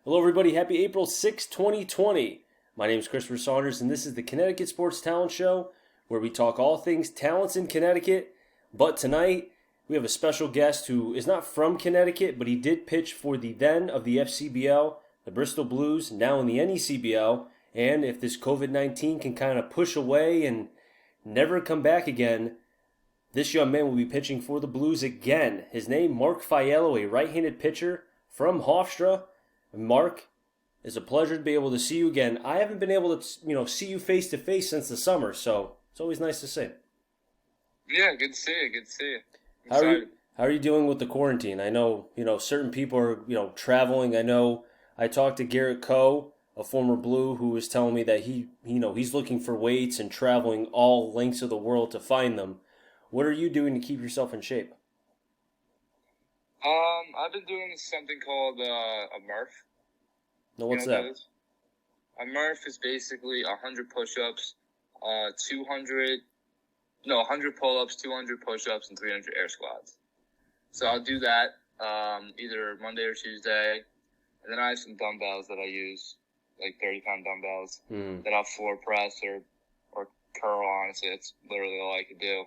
Hello, everybody. Happy April 6, 2020. My name is Christopher Saunders, and this is the Connecticut Sports Talent Show, where we talk all things talents in Connecticut. But tonight, we have a special guest who is not from Connecticut, but he did pitch for the then of the FCBL, the Bristol Blues, now in the NECBL. And if this COVID-19 can kind of push away and never come back again, this young man will be pitching for the Blues again. His name, Mark Faello, a right-handed pitcher from Hofstra. Mark, it's a pleasure to be able to see you again. I haven't been able to, see you face to face since the summer, so it's always nice to see. Yeah, good to see you. Good to see you. How are you doing with the quarantine? I know, certain people are, traveling. I know I talked to Garrett Coe, a former Blue, who was telling me that he's looking for weights and traveling all lengths of the world to find them. What are you doing to keep yourself in shape? I've been doing something called a Murph. No, what's that? A Murph is basically 100 push-ups, 100 pull-ups, 200 push-ups, and 300 air squats. So I'll do that either Monday or Tuesday, and then I have some dumbbells that I use, like 30-pound dumbbells that I'll floor press or curl. Honestly, that's literally all I can do.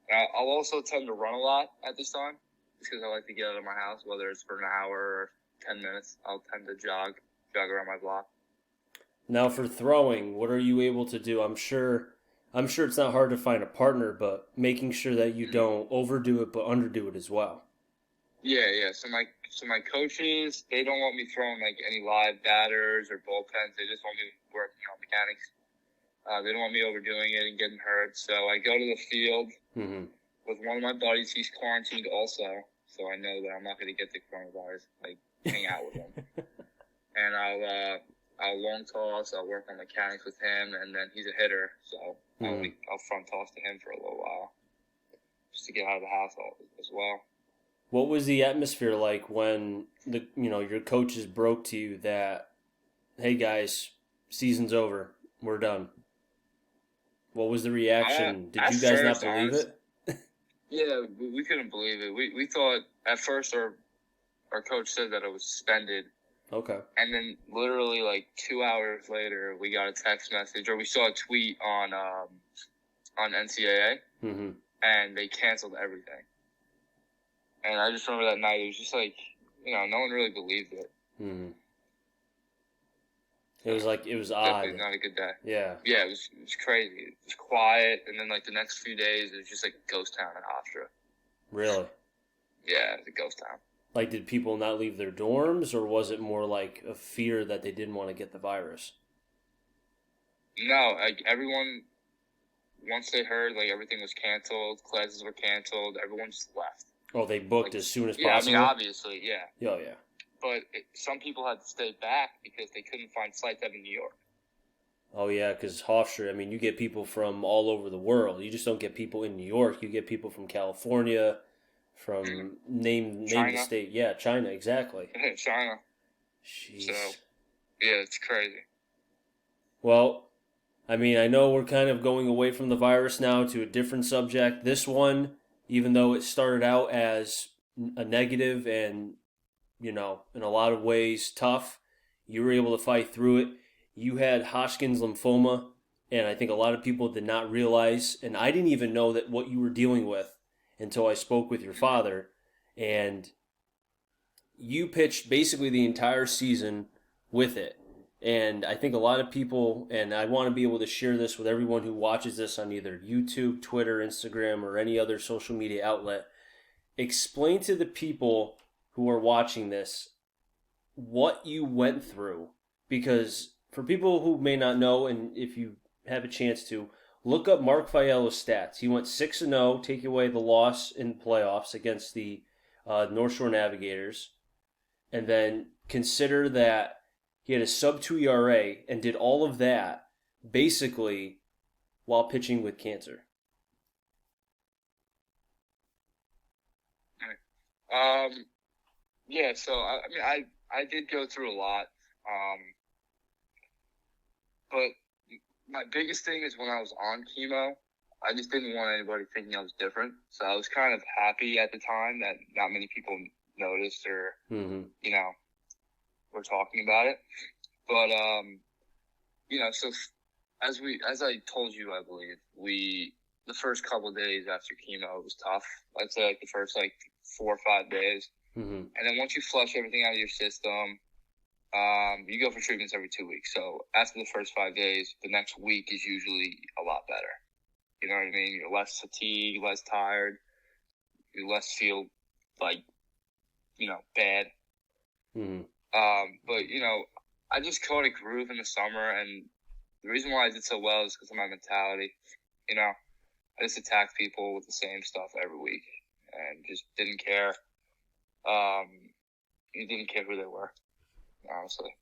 And I'll also tend to run a lot at this time, because I like to get out of my house, whether it's for an hour or 10 minutes. I'll tend to jog around my block. Now for throwing, what are you able to do? I'm sure it's not hard to find a partner, but making sure that you don't overdo it but underdo it as well. Yeah. So my coaches, they don't want me throwing like any live batters or bullpens. They just want me working on mechanics. They don't want me overdoing it and getting hurt. So I go to the field with one of my buddies. He's quarantined also, so I know that I'm not going to get the coronavirus. Like hang out with him, and I'll long toss. I'll work on mechanics with him, and then he's a hitter, so I'll front toss to him for a little while, just to get out of the house as well. What was the atmosphere like when your coaches broke to you that, hey guys, season's over, we're done? What was the reaction? Did you guys not believe it? Yeah, we couldn't believe it. We thought at first our coach said that it was suspended. Okay. And then literally like 2 hours later, we got a text message, or we saw a tweet on NCAA, and they canceled everything. And I just remember that night, it was just like, no one really believed it. It was odd. Definitely not a good day. Yeah. Yeah, it was crazy. It was quiet, and then like the next few days, it was just like a ghost town in Hofstra. Really? Yeah, it's a ghost town. Like, did people not leave their dorms, or was it more like a fear that they didn't want to get the virus? No, like everyone, once they heard like everything was canceled, classes were canceled, everyone just left. Oh, they booked as soon as possible? Yeah, I mean, obviously, yeah. Oh, yeah. But some people had to stay back because they couldn't find flights out of New York. Oh, yeah, because Hofstra, you get people from all over the world. You just don't get people in New York. You get people from California, from name the state. Yeah, China, exactly. China. Jeez. So, yeah, it's crazy. Well, I know we're kind of going away from the virus now to a different subject. This one, even though it started out as a negative and, in a lot of ways tough, you were able to fight through it. You had Hodgkin's lymphoma, and I think a lot of people did not realize, and I didn't even know that what you were dealing with until I spoke with your father. And you pitched basically the entire season with it. And I think a lot of people, and I want to be able to share this with everyone who watches this on either YouTube, Twitter, Instagram, or any other social media outlet. Explain to the people who are watching this what you went through, because for people who may not know, and if you have a chance to, look up Mark Faello's stats. He went 6-0, take away the loss in playoffs against the North Shore Navigators, and then consider that he had a sub-2 ERA and did all of that basically while pitching with cancer. Yeah, so I did go through a lot, but my biggest thing is when I was on chemo, I just didn't want anybody thinking I was different. So I was kind of happy at the time that not many people noticed or, we're talking about it. But so as I told you, I believe the first couple of days after chemo was tough. I'd say like the first 4 or 5 days, and then once you flush everything out of your system, you go for treatments every 2 weeks. So after the first 5 days, the next week is usually a lot better. You know what I mean? You're less fatigued, less tired. You less feel bad. But I just caught a groove in the summer, and the reason why I did so well is because of my mentality. I just attacked people with the same stuff every week and just didn't care. You didn't care who they were, honestly.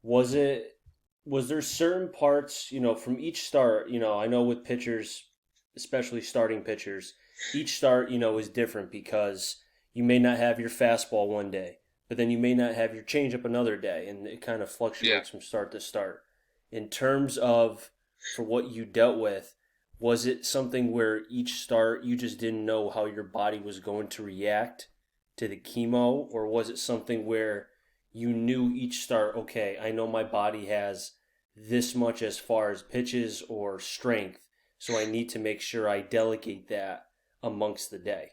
Was there certain parts, from each start, I know with pitchers, especially starting pitchers, each start, is different because you may not have your fastball one day, but then you may not have your changeup another day, and it kind of fluctuates from start to start. In terms of for what you dealt with, was it something where each start you just didn't know how your body was going to react to the chemo, or was it something where you knew each start, okay, I know my body has this much as far as pitches or strength, so I need to make sure I delegate that amongst the day?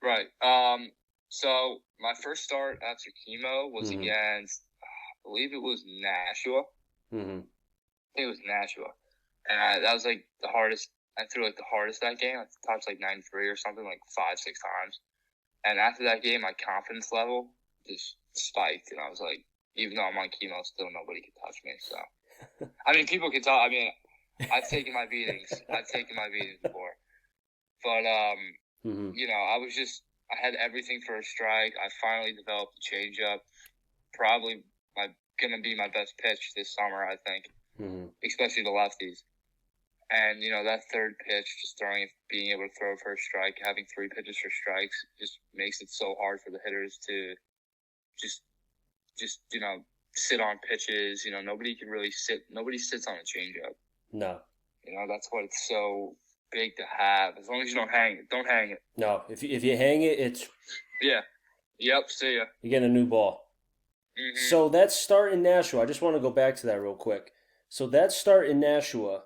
Right. So my first start after chemo was against, I believe it was Nashua. I think it was Nashua. And that was the hardest. I threw the hardest that game. I touched 93 or something, 5, 6 times. And after that game, my confidence level just spiked. And I was like, even though I'm on chemo, still nobody can touch me. So, I mean, people can talk. I mean, I've taken my beatings. Before. But, I had everything for a strike. I finally developed a changeup. Probably going to be my best pitch this summer, I think, especially the lefties. And, that third pitch, just being able to throw for a strike, having 3 pitches for strikes, just makes it so hard for the hitters to just sit on pitches. Nobody can really nobody sits on a changeup. No. That's what it's so big to have. As long as you don't hang it. No, if you hang it, it's... Yeah. Yep, see ya. You get a new ball. So that start in Nashua, I just want to go back to that real quick. So that start in Nashua,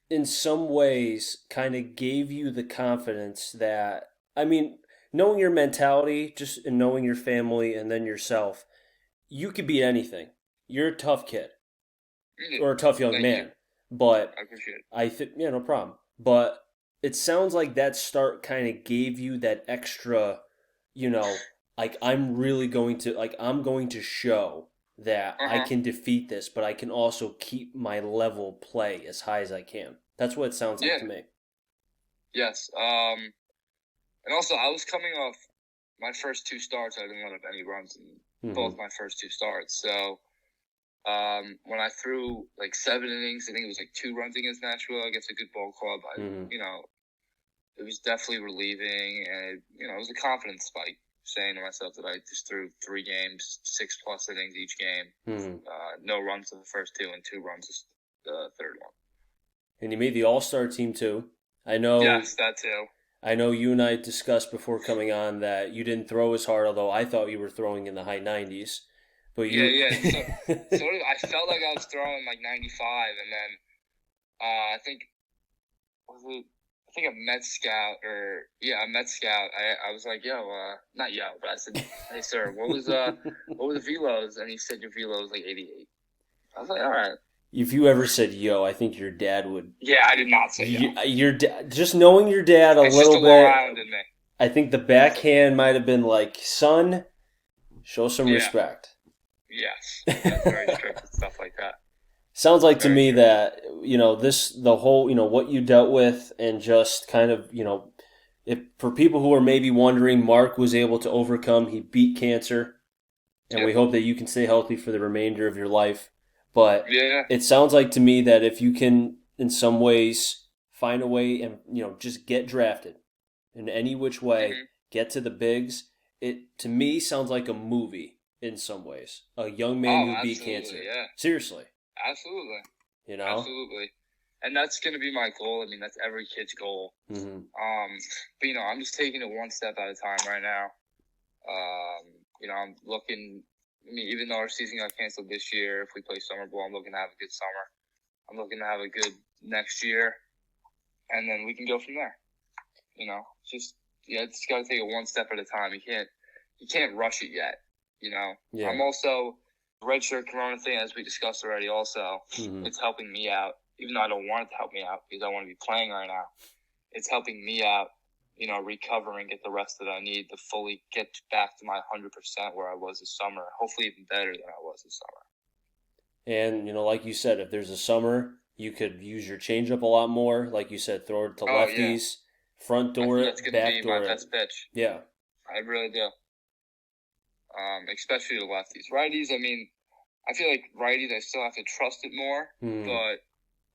in some ways, kind of gave you the confidence that, I mean, knowing your mentality, just in knowing your family and then yourself, you could beat anything. You're a tough kid. Or a tough young man. You. But I appreciate it. I think, no problem. But it sounds like that start kind of gave you that extra, I'm really going to, I'm going to show that I can defeat this, but I can also keep my level play as high as I can. That's what it sounds like to me. Yes. And also, I was coming off my first 2 starts. I didn't let up any runs in both my first 2 starts. So when I threw 7 innings, I think it was 2 runs against Nashua against a good ball club. It was definitely relieving, and it was a confidence spike. Saying to myself that I just threw 3 games, 6+ innings each game, no runs in the first 2, and 2 runs the third one. And you made the All-Star team too. I know. Yes, that too. I know you and I discussed before coming on that you didn't throw as hard, although I thought you were throwing in the high 90s. But you... Yeah. So I felt like I was throwing 95, and then I think a Met scout I was like, not yo, but I said, hey sir, what were the velos? And he said your velo was 88. I was like, all right. If you ever said yo, I think your dad would. Yeah, I did not say yo. Your just knowing your dad a little bit. Long Island in me. I think the backhand might have been like, son, show some respect. Yes, that's very strict and stuff like that. Sounds like to me that, the whole, what you dealt with, and just kind of, if for people who are maybe wondering, Mark was able to overcome, he beat cancer, and we hope that you can stay healthy for the remainder of your life. But it sounds like to me that if you can, in some ways, find a way and, just get drafted in any which way, get to the bigs, it, to me, sounds like a movie in some ways. A young man who beat cancer. Yeah. Seriously. Absolutely. Absolutely. And that's going to be my goal. I mean, that's every kid's goal. But, I'm just taking it one step at a time right now. I'm looking. I mean, even though our season got canceled this year, if we play summer ball, I'm looking to have a good summer. I'm looking to have a good next year, and then we can go from there. Just got to take it one step at a time. You can't rush it yet. Yeah. I'm also redshirt Corona thing, as we discussed already. Also, It's helping me out, even though I don't want it to help me out because I want to be playing right now. It's helping me out, recover and get the rest that I need to fully get back to my 100% where I was this summer. Hopefully, even better than I was this summer. And, like you said, if there's a summer, you could use your changeup a lot more. Like you said, throw it to lefties, front door it, that's going back to be door my it. best pitch. Yeah. I really do. Especially the lefties. Righties, I mean, I feel like righties, I still have to trust it more, but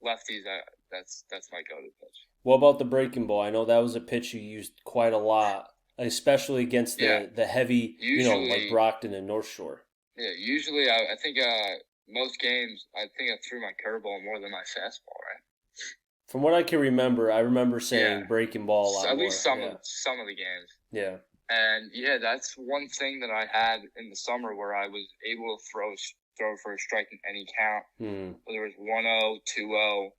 lefties, that's my go-to pitch. What about the breaking ball? I know that was a pitch you used quite a lot, especially against the heavy, usually, like Brockton and North Shore. Yeah, usually I think most games, I think I threw my curveball more than my fastball, right? From what I can remember, saying breaking ball a lot at more. least some of the games. Yeah. And that's one thing that I had in the summer where I was able to throw for a strike in any count. Whether it was 1-0, 2-0,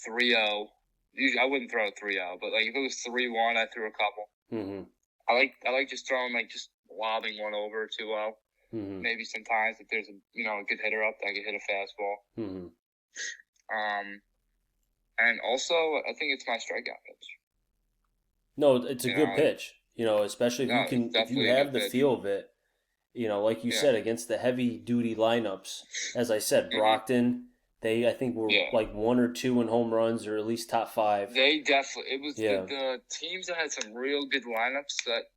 3-0. Usually I wouldn't throw a 3-0, but like if it was 3-1, I threw a couple. I like just throwing just lobbing one over 2-0. Maybe sometimes if there's a good hitter up, I could hit a fastball. And also I think it's my strikeout pitch. No, it's a good pitch. Especially if you have the feel of it. Like you said, against the heavy duty lineups. As I said, Brockton, they I think were like 1 or 2 in home runs, or at least top 5. They definitely. It was the teams that had some real good lineups that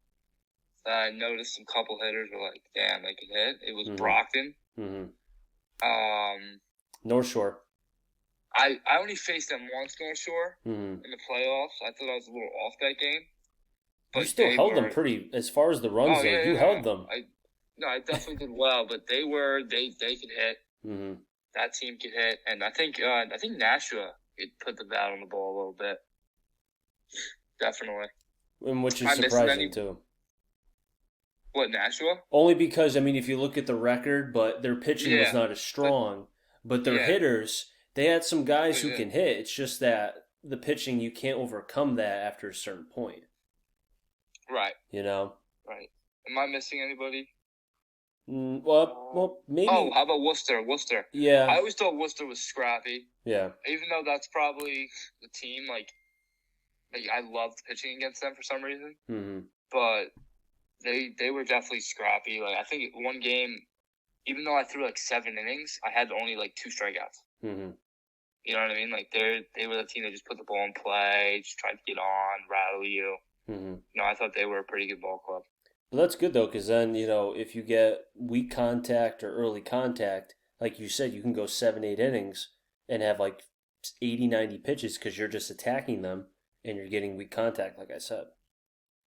I noticed some couple hitters were like, damn, they could hit. It was Brockton. North Shore. I only faced them once, North Shore, in the playoffs. I thought I was a little off that game. But you still held them pretty, as far as the runs though. You held them. I definitely did well, but they could hit. That team could hit, and I think Nashua could put the bat on the ball a little bit. Definitely. And which is surprising too. What, Nashua? Only because if you look at the record, but their pitching was not as strong, but their hitters, they had some guys who can hit. It's just that the pitching, you can't overcome that after a certain point. Right. Right. Am I missing anybody? Well, maybe. Oh, how about Worcester? Yeah. I always thought Worcester was scrappy. Yeah. Even though that's probably the team, I loved pitching against them for some reason. But they were definitely scrappy. I think one game, even though I threw 7 innings, I had only 2 strikeouts. You know what I mean? They were the team that just put the ball in play, just tried to get on, rattle you. I thought they were a pretty good ball club. Well, that's good, though, because then, if you get weak contact or early contact, like you said, you can go 7, 8 innings and have 80, 90 pitches because you're just attacking them and you're getting weak contact, like I said.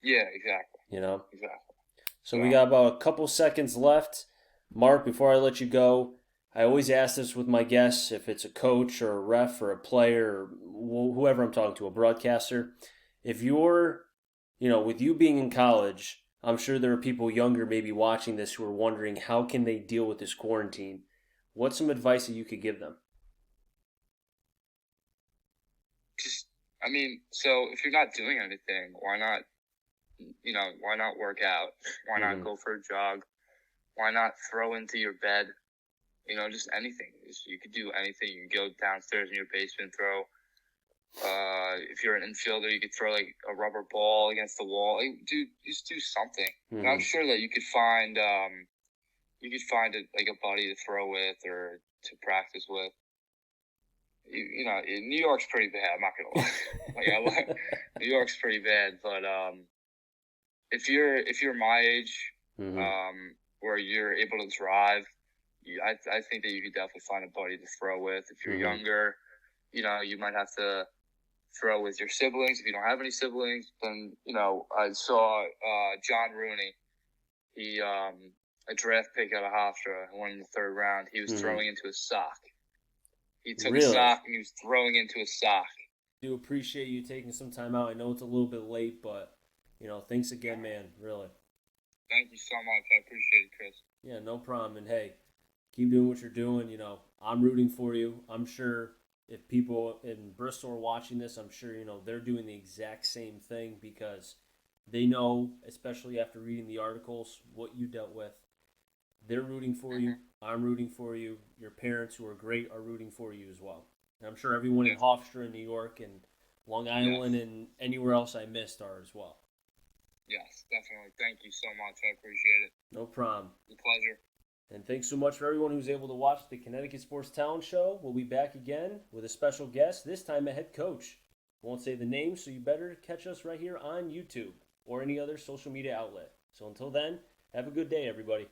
Yeah, exactly. Exactly. So we got about a couple seconds left. Mark, before I let you go, I always ask this with my guests, if it's a coach or a ref or a player or whoever I'm talking to, a broadcaster. If you're, with you being in college, I'm sure there are people younger maybe watching this who are wondering how can they deal with this quarantine. What's some advice that you could give them? So if you're not doing anything, why not work out? Why not go for a jog? Why not throw into your bed? Just anything. You could do anything. You can go downstairs in your basement, throw. If you're an infielder, you could throw a rubber ball against the wall. Just do something. And I'm sure that you could find a buddy to throw with or to practice with. New York's pretty bad. I'm not gonna lie. New York's pretty bad, but if you're my age, where you're able to drive, I think that you could definitely find a buddy to throw with. If you're younger, you might have to throw with your siblings. If you don't have any siblings, then I saw John Rooney. He a draft pick out of Hofstra, won in the 3rd round. He was throwing into a sock. He took a sock and he was throwing into a sock. I do appreciate you taking some time out. I know it's a little bit late, but thanks again, man. Really. Thank you so much. I appreciate it, Chris. Yeah, no problem. And hey, keep doing what you're doing. I'm rooting for you. I'm sure if people in Bristol are watching this, I'm sure they're doing the exact same thing because they know, especially after reading the articles, what you dealt with. They're rooting for you. Mm-hmm. I'm rooting for you. Your parents, who are great, are rooting for you as well. And I'm sure everyone in Yes. Hofstra in New York and Long Island Yes. and anywhere else I missed are as well. Yes, definitely. Thank you so much. I appreciate it. No problem. It's a pleasure. And thanks so much for everyone who's able to watch the Connecticut Sports Talent Show. We'll be back again with a special guest, this time a head coach. Won't say the name, so you better catch us right here on YouTube or any other social media outlet. So until then, have a good day, everybody.